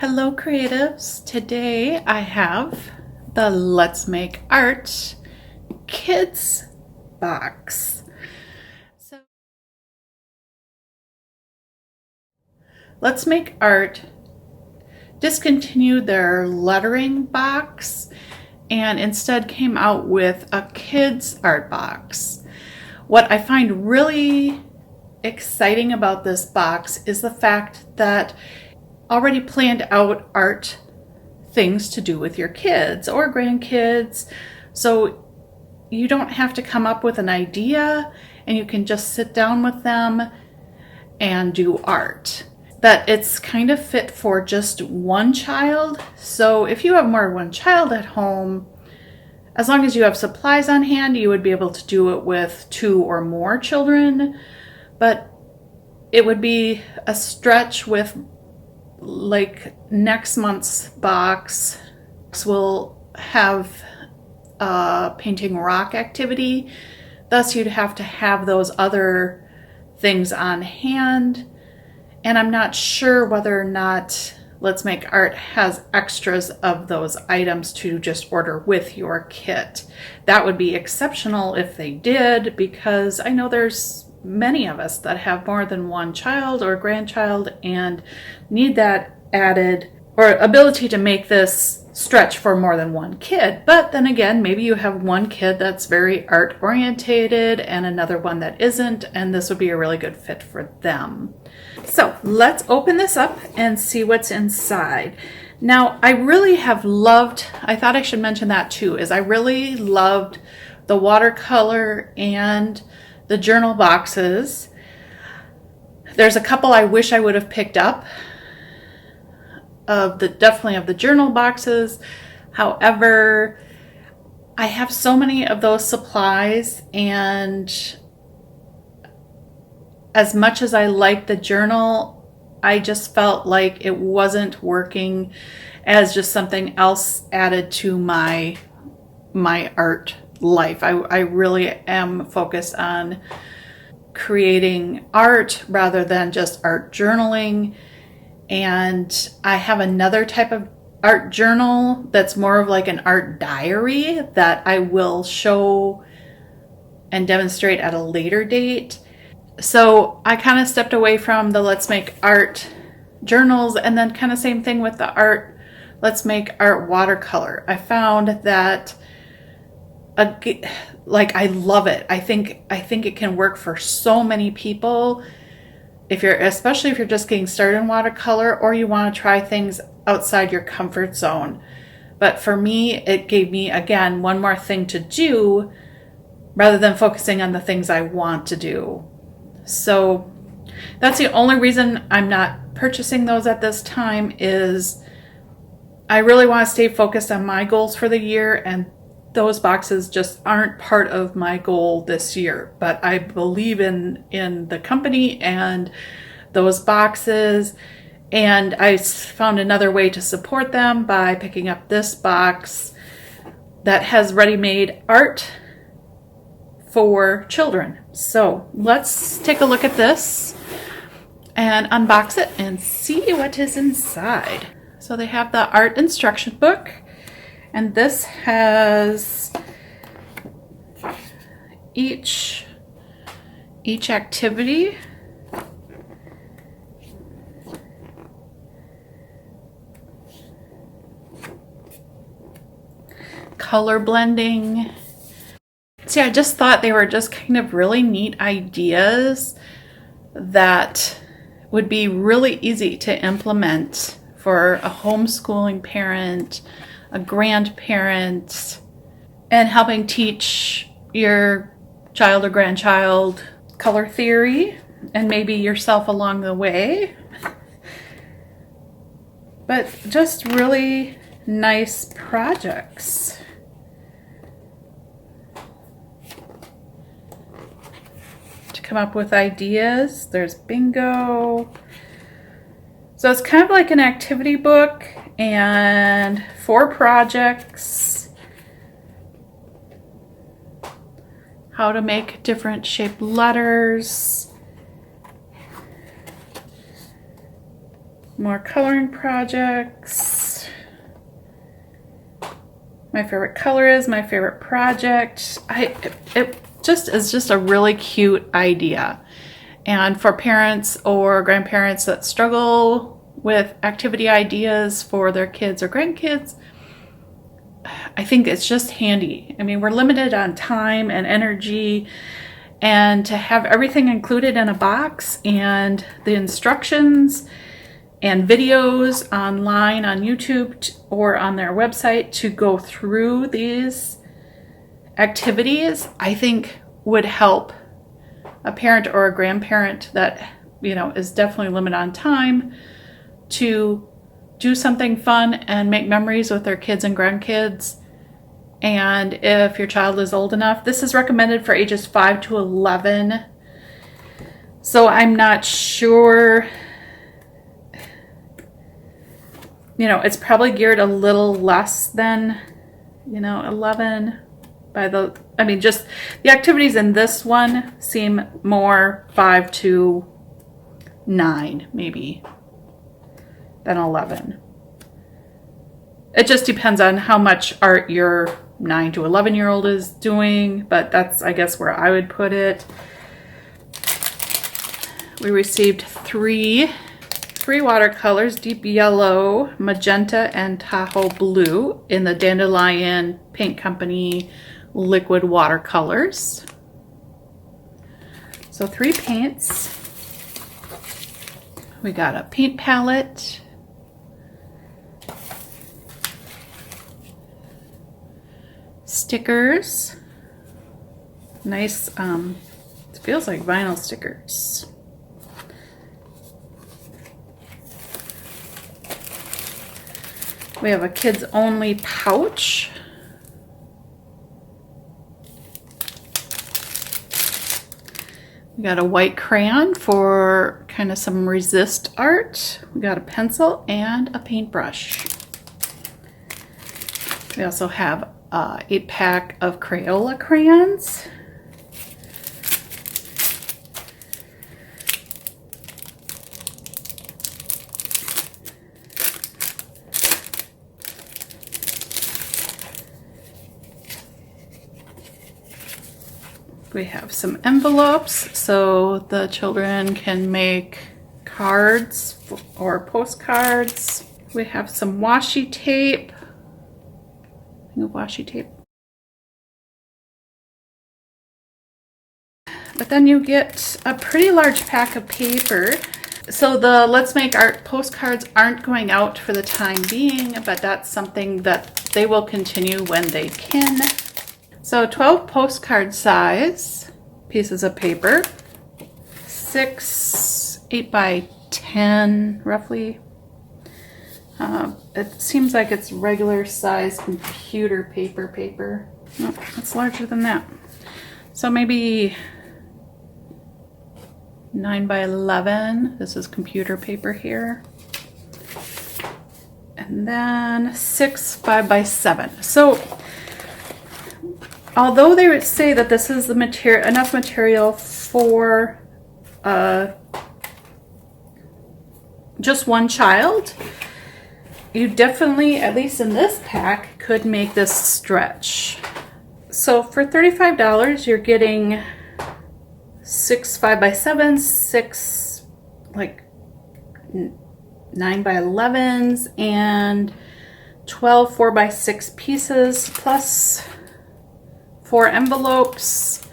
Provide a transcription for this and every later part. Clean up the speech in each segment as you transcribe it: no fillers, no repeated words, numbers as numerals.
Hello creatives! Today I have the Let's Make Art Kids box. So Let's Make Art discontinued their lettering box and instead came out with a kids art box. What I find really exciting about this box is the fact that already planned out art things to do with your kids or grandkids. So you don't have to come up with an idea and you can just sit down with them and do art. That it's kind of fit for just one child. So if you have more than one child at home, as long as you have supplies on hand, you would be able to do it with 2 or more children. But it would be a stretch with like next month's box will have a painting rock activity. Thus you'd have to have those other things on hand. And I'm not sure whether or not Let's Make Art has extras of those items to just order with your kit. That would be exceptional if they did, because I know there's many of us that have more than one child or grandchild and need that added or ability to make this stretch for more than one kid. But then again, maybe you have one kid that's very art orientated and another one that isn't, and this would be a really good fit for them. So let's open this up and see what's inside. Now, I really have loved, I thought I should mention that too, is I really loved the watercolor and the journal boxes. There's a couple I wish I would have picked up definitely of the journal boxes. However, I have so many of those supplies, and as much as I like the journal, I just felt like it wasn't working as just something else added to my art life. I really am focused on creating art rather than just art journaling. And I have another type of art journal that's more of like an art diary that I will show and demonstrate at a later date. So I kind of stepped away from the Let's Make Art journals, and then kind of same thing with the Let's Make Art watercolor. I found that I love it. I think it can work for so many people. Especially if you're just getting started in watercolor, or you want to try things outside your comfort zone. But for me, it gave me, again, one more thing to do rather than focusing on the things I want to do. So that's the only reason I'm not purchasing those at this time, is I really want to stay focused on my goals for the year, and those boxes just aren't part of my goal this year. But I believe in the company and those boxes, and I found another way to support them by picking up this box that has ready-made art for children. So let's take a look at this and unbox it and see what is inside. So they have the art instruction book, and this has each activity. Color blending. See, I just thought they were just kind of really neat ideas that would be really easy to implement for a homeschooling parent, a grandparent, and helping teach your child or grandchild color theory and maybe yourself along the way. But just really nice projects. To come up with ideas. There's bingo. So it's kind of like an activity book, and 4 projects. How to make different shaped letters. More coloring projects. My favorite color is my favorite project. It just is just a really cute idea. And for parents or grandparents that struggle with activity ideas for their kids or grandkids, I think it's just handy. I mean, we're limited on time and energy, and to have everything included in a box and the instructions and videos online on YouTube or on their website to go through these activities, I think would help a parent or a grandparent that, you know, is definitely limited on time to do something fun and make memories with their kids and grandkids. And if your child is old enough, this is recommended for ages 5 to 11. So I'm not sure, you know, it's probably geared a little less than, you know, 11 by the, I mean, just the activities in this one seem more 5 to 9 maybe than 11. It just depends on how much art your 9 to 11-year-old is doing, but that's, I guess, where I would put it. We received three watercolors, deep yellow, magenta, and Tahoe blue in the Dandelion Paint Company liquid watercolors. So 3 paints. We got a paint palette, stickers, nice, it feels like vinyl stickers. We have a kids only pouch. We got a white crayon for kind of some resist art. We got a pencil and a paintbrush. We also have a 8-pack of Crayola crayons. We have some envelopes so the children can make cards or postcards. We have some washi tape. Washi tape. But then you get a pretty large pack of paper. So the Let's Make Art postcards aren't going out for the time being, but that's something that they will continue when they can. So 12 postcard size pieces of paper, 6 8 by 10 roughly. It seems like it's regular size computer paper. No, it's larger than that. So maybe 9 by 11. This is computer paper here. And then 6 5 by 7. So although they would say that this is the material, enough material for just one child, you definitely, at least in this pack, could make this stretch. So for $35, you're getting 6 5 by 7, 6 like 9 by 11s, and 12 4 by 6 pieces, plus 4 envelopes,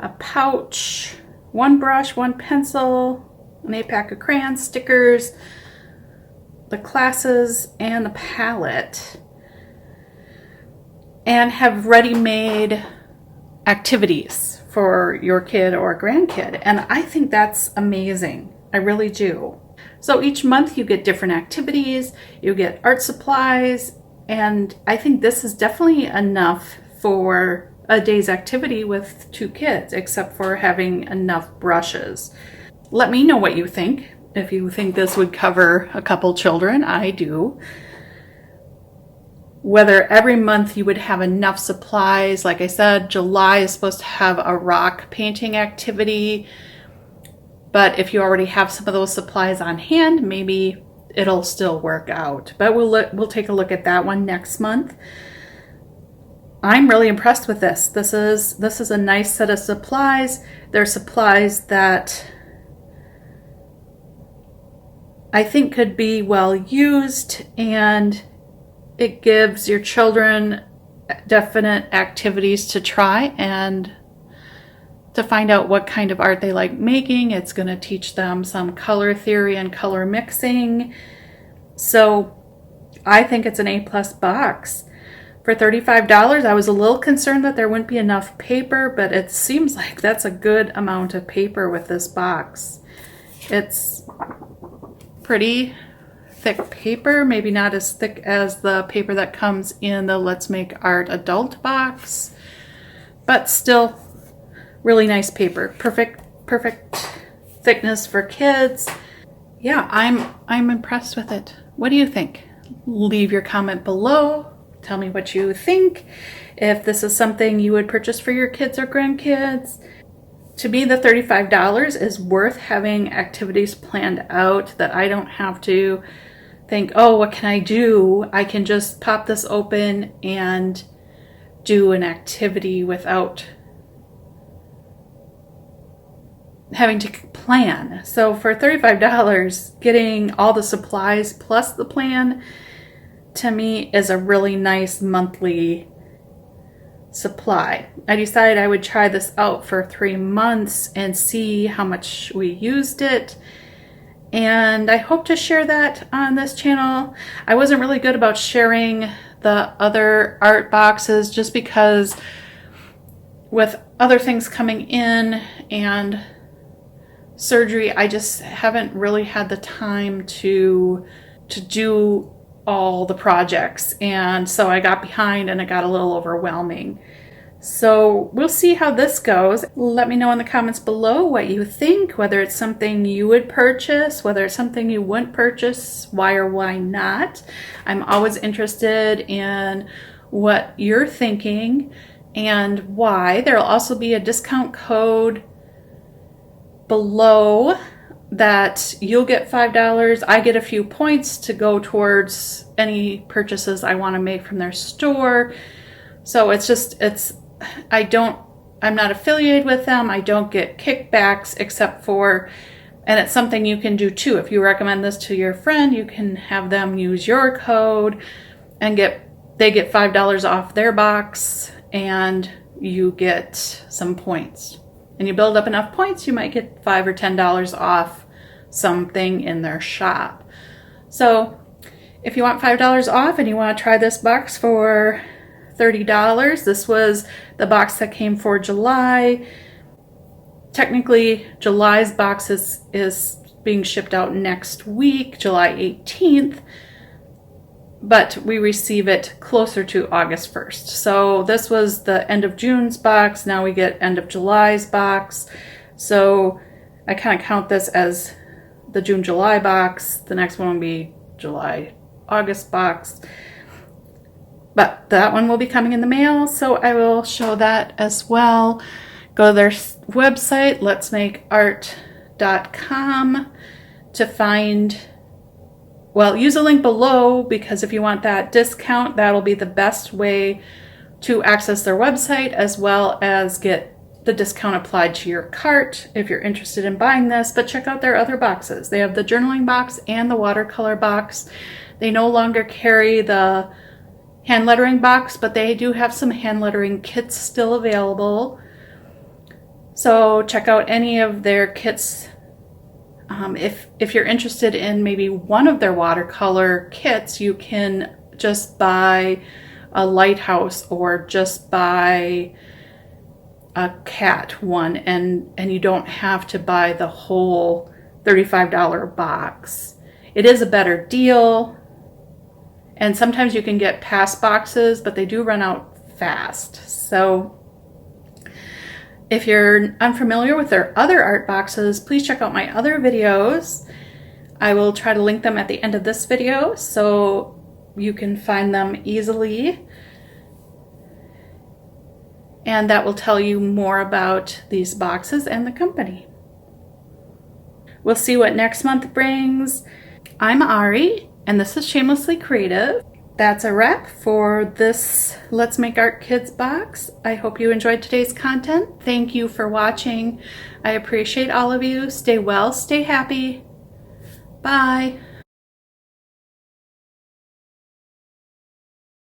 a pouch, 1 brush, 1 pencil, an 8-pack of crayons, stickers, the classes, and the palette, and have ready-made activities for your kid or grandkid. And I think that's amazing. I really do. So each month you get different activities, you get art supplies, and I think this is definitely enough for a day's activity with 2 kids, except for having enough brushes. Let me know what you think. If you think this would cover a couple children, I do. Whether every month you would have enough supplies. Like I said, July is supposed to have a rock painting activity. But if you already have some of those supplies on hand, maybe it'll still work out. But we'll take a look at that one next month. I'm really impressed with this. This is a nice set of supplies. They're supplies that I think could be well used, and it gives your children definite activities to try and to find out what kind of art they like making. It's going to teach them some color theory and color mixing. So I think it's an A+ box. For $35, I was a little concerned that there wouldn't be enough paper, but it seems like that's a good amount of paper with this box. It's pretty thick paper, maybe not as thick as the paper that comes in the Let's Make Art adult box, but still really nice paper. Perfect thickness for kids. Yeah, I'm impressed with it. What do you think? Leave your comment below. Tell me what you think. If this is something you would purchase for your kids or grandkids. To me, the $35 is worth having activities planned out that I don't have to think, oh, what can I do? I can just pop this open and do an activity without having to plan. So for $35, getting all the supplies plus the plan, to me, is a really nice monthly supply. I decided I would try this out for 3 months and see how much we used it. And I hope to share that on this channel. I wasn't really good about sharing the other art boxes just because with other things coming in and surgery, I just haven't really had the time to do all the projects, and so I got behind and it got a little overwhelming. So we'll see how this goes. Let me know in the comments below what you think, whether it's something you would purchase, whether it's something you wouldn't purchase, why or why not. I'm always interested in what you're thinking and why. There'll also be a discount code below that you'll get $5. I get a few points to go towards any purchases I want to make from their store. So I'm not affiliated with them. I don't get kickbacks except for, and it's something you can do too. If you recommend this to your friend, you can have them use your code and they get $5 off their box and you get some points. And you build up enough points, you might get $5 or $10 off something in their shop. So if you want $5 off and you want to try this box for $30, this was the box that came for July. Technically, July's box is being shipped out next week, July 18th. But we receive it closer to August 1st. So this was the end of June's box. Now we get end of July's box. So I kind of count this as the June-July box. The next one will be July-August box. But that one will be coming in the mail, so I will show that as well. Go to their website, letsmakeart.com, to find... Well, use a link below, because if you want that discount, that'll be the best way to access their website, as well as get the discount applied to your cart if you're interested in buying this. But check out their other boxes. They have the journaling box and the watercolor box. They no longer carry the hand lettering box, but they do have some hand lettering kits still available. So check out any of their kits. If you're interested in maybe one of their watercolor kits, you can just buy a lighthouse or just buy a cat one, and you don't have to buy the whole $35 box. It is a better deal, and sometimes you can get past boxes, but they do run out fast. So if you're unfamiliar with their other art boxes, please check out my other videos. I will try to link them at the end of this video so you can find them easily. And that will tell you more about these boxes and the company. We'll see what next month brings. I'm Ari, and this is Shamelessly Creative. That's a wrap for this Let's Make Art Kids box. I hope you enjoyed today's content. Thank you for watching. I appreciate all of you. Stay well, stay happy. Bye.